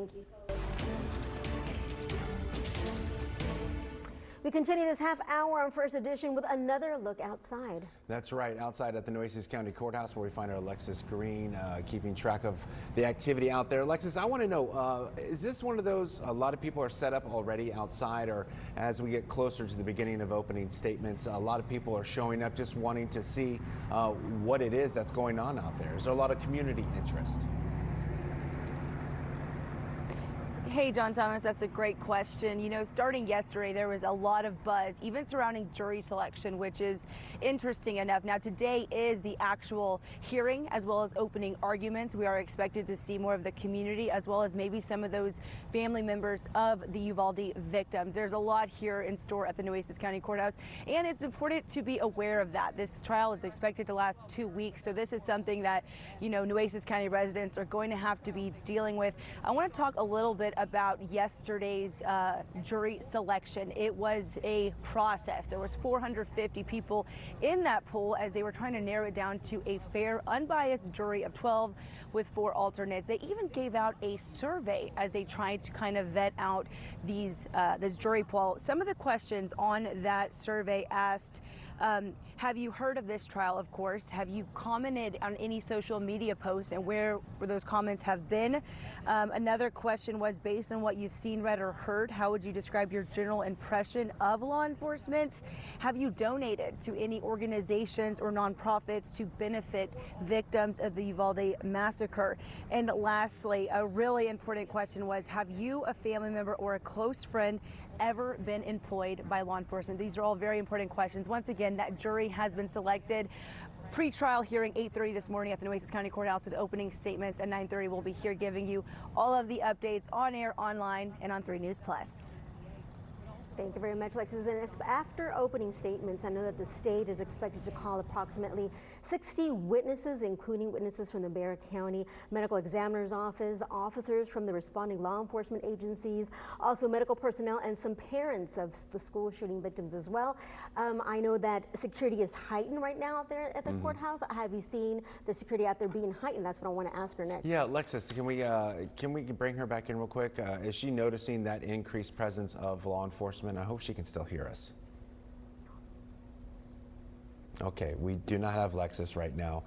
Thank you. We continue this half hour on First Edition with another look outside. That's right, outside at the Nueces County Courthouse, where we find our Lexis Greene keeping track of the activity out there. Lexis, I want to know, is this one of those, a lot of people are set up already outside, or as we get closer to the beginning of opening statements, a lot of people are showing up just wanting to see what it is that's going on out there? Is there a lot of community interest? Hey, John Thomas, that's a great question. You know, starting yesterday, there was a lot of buzz, even surrounding jury selection, which is interesting enough. Now, today is the actual hearing as well as opening arguments. We are expected to see more of the community as well as maybe some of those family members of the Uvalde victims. There's a lot here in store at the Nueces County Courthouse, and it's important to be aware of that. This trial is expected to last 2 weeks, so this is something that, you know, Nueces County residents are going to have to be dealing with. I want to talk a little bit about yesterday's jury selection. It was a process. There was 450 people in that pool as they were trying to narrow it down to a fair, unbiased jury of 12 with 4 alternates. They even gave out a survey as they tried to kind of vet out these this jury pool. Some of the questions on that survey asked, have you heard of this trial? Of course. Have you commented on any social media posts, and where those comments have been? Another question was, based on what you've seen, read, or heard, how would you describe your general impression of law enforcement? Have you donated to any organizations or nonprofits to benefit victims of the Uvalde massacre? And lastly, a really important question was, have you, a family member, or a close friend ever been employed by law enforcement? These are all very important questions. Once again, that jury has been selected. Pre-trial hearing 8:30 this morning at the Nueces County Courthouse with opening statements at 9:30. We'll be here giving you all of the updates on air, online, and on 3 News Plus. Thank you very much, Lexis. And after opening statements, I know that the state is expected to call approximately 60 witnesses, including witnesses from the Barricaded County Medical Examiner's Office, officers from the responding law enforcement agencies, also medical personnel, and some parents of the school shooting victims as well. I know that security is heightened right now out there at the courthouse. Have you seen the security out there being heightened? That's what I want to ask her next. Yeah, Lexis, can we bring her back in real quick? Is she noticing that increased presence of law enforcement? I hope she can still hear us. Okay, we do not have Lexis right now.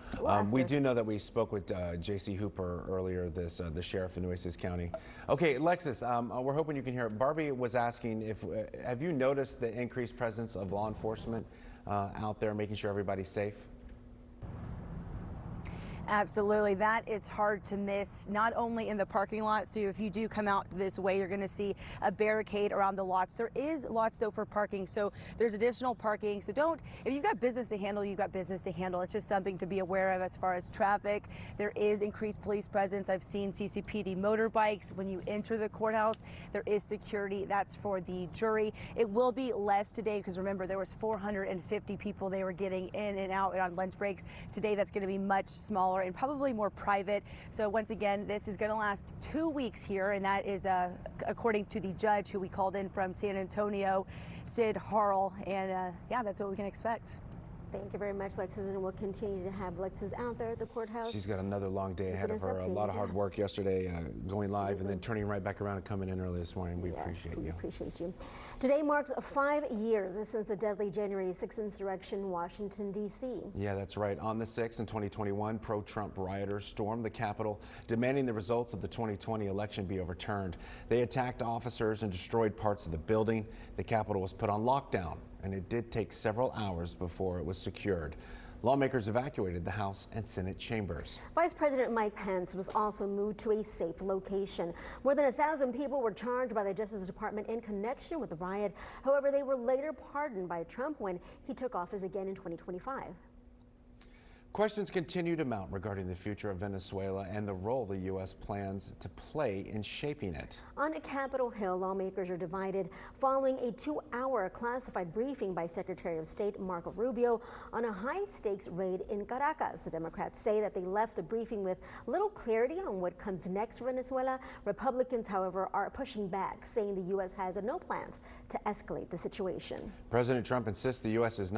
We do know that we spoke with J.C. Hooper earlier, the sheriff in Nueces County. Okay, Lexis, we're hoping you can hear it. Barbie was asking if, have you noticed the increased presence of law enforcement out there making sure everybody's safe? Absolutely. That is hard to miss, not only in the parking lot. So if you do come out this way, you're going to see a barricade around the lots. There is lots, though, for parking. So there's additional parking. So if you've got business to handle, you've got business to handle. It's just something to be aware of as far as traffic. There is increased police presence. I've seen CCPD motorbikes. When you enter the courthouse, there is security. That's for the jury. It will be less today because, remember, there was 450 people. They were getting in and out on lunch breaks. Today, that's going to be much smaller and probably more private. So once again, this is going to last 2 weeks here, and that is according to the judge who we called in from San Antonio, Sid Harrell, and yeah, that's what we can expect. Thank you very much, Lexis, and we'll continue to have Lexis out there at the courthouse. She's got another long day ahead of her. A lot of hard work yesterday, going live and then turning right back around and coming in early this morning. We appreciate you. We appreciate you. Today marks 5 years since the deadly January 6th insurrection in Washington, D.C. Yeah, that's right. On the 6th in 2021, pro-Trump rioters stormed the Capitol, demanding the results of the 2020 election be overturned. They attacked officers and destroyed parts of the building. The Capitol was put on lockdown, and it did take several hours before it was secured. Lawmakers evacuated the House and Senate chambers. Vice President Mike Pence was also moved to a safe location. More than 1,000 people were charged by the Justice Department in connection with the riot. However, they were later pardoned by Trump when he took office again in 2025. Questions continue to mount regarding the future of Venezuela and the role the U.S. plans to play in shaping it. On Capitol Hill, lawmakers are divided following a 2-hour classified briefing by Secretary of State Marco Rubio on a high-stakes raid in Caracas. The Democrats say that they left the briefing with little clarity on what comes next for Venezuela. Republicans, however, are pushing back, saying the U.S. has no plans to escalate the situation. President Trump insists the U.S. is not